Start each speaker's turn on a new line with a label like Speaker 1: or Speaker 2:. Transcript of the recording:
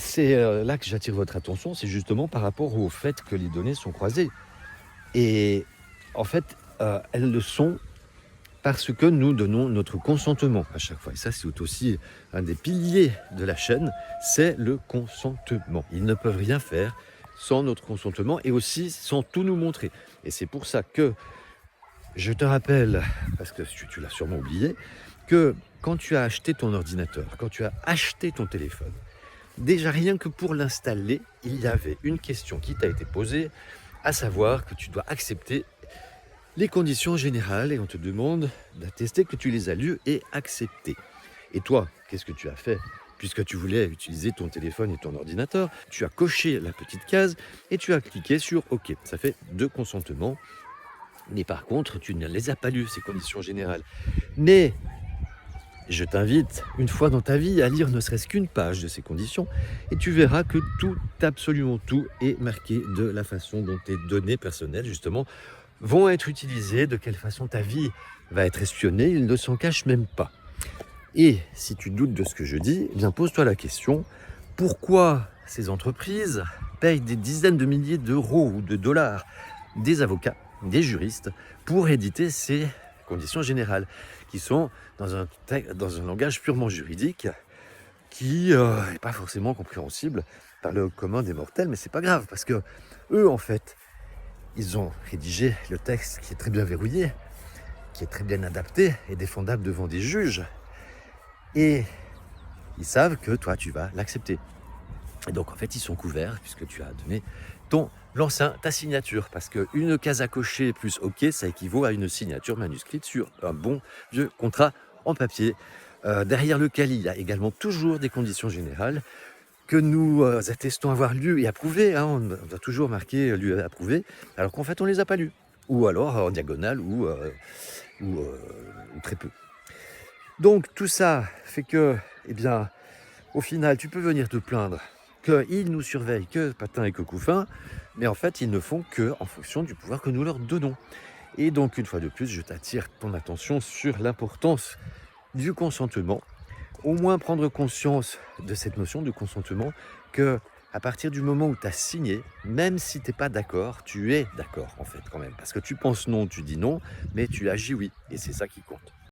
Speaker 1: c'est là que j'attire votre attention, c'est justement par rapport au fait que les données sont croisées. Et en fait, elles le sont parce que nous donnons notre consentement à chaque fois. Et ça, c'est aussi un des piliers de la chaîne, c'est le consentement. Ils ne peuvent rien faire sans notre consentement et aussi sans tout nous montrer. Et c'est pour ça que je te rappelle, parce que tu l'as sûrement oublié, que quand tu as acheté ton ordinateur, quand tu as acheté ton téléphone, déjà rien que pour l'installer, il y avait une question qui t'a été posée, à savoir que tu dois accepter les conditions générales et on te demande d'attester que tu les as lues et acceptées. Et toi, qu'est-ce que tu as fait? Puisque tu voulais utiliser ton téléphone et ton ordinateur, tu as coché la petite case et tu as cliqué sur OK. Ça fait 2 consentements. Mais par contre, tu ne les as pas lues, ces conditions générales. Mais je t'invite, une fois dans ta vie, à lire ne serait-ce qu'une page de ces conditions et tu verras que tout, absolument tout, est marqué de la façon dont tes données personnelles, justement, vont être utilisées, de quelle façon ta vie va être espionnée, il ne s'en cache même pas. Et si tu doutes de ce que je dis, eh bien pose-toi la question, pourquoi ces entreprises payent des dizaines de milliers d'euros ou de dollars des avocats, des juristes, pour éditer ces conditions générales, qui sont dans un langage purement juridique, qui n'est pas forcément compréhensible par le commun des mortels, mais c'est pas grave, parce que eux, en fait, ils ont rédigé le texte qui est très bien verrouillé, qui est très bien adapté et défendable devant des juges. Et ils savent que toi, tu vas l'accepter. Et donc, en fait, ils sont couverts puisque tu as donné ta signature. Parce qu'une case à cocher plus OK, ça équivaut à une signature manuscrite sur un bon vieux contrat en papier, derrière lequel il y a également toujours des conditions générales que nous attestons avoir lues et approuvées. On doit toujours marquer lu et approuvé, alors qu'en fait, on ne les a pas lues. Ou alors en diagonale ou très peu. Donc, tout ça fait que, eh bien, au final, tu peux venir te plaindre qu'ils nous surveillent que patin et que couffin, mais en fait, ils ne font que en fonction du pouvoir que nous leur donnons. Et donc, une fois de plus, je t'attire ton attention sur l'importance du consentement. Au moins prendre conscience de cette notion de consentement, que à partir du moment où tu as signé, même si tu n'es pas d'accord, tu es d'accord en fait quand même. Parce que tu penses non, tu dis non, mais tu agis oui. Et c'est ça qui compte.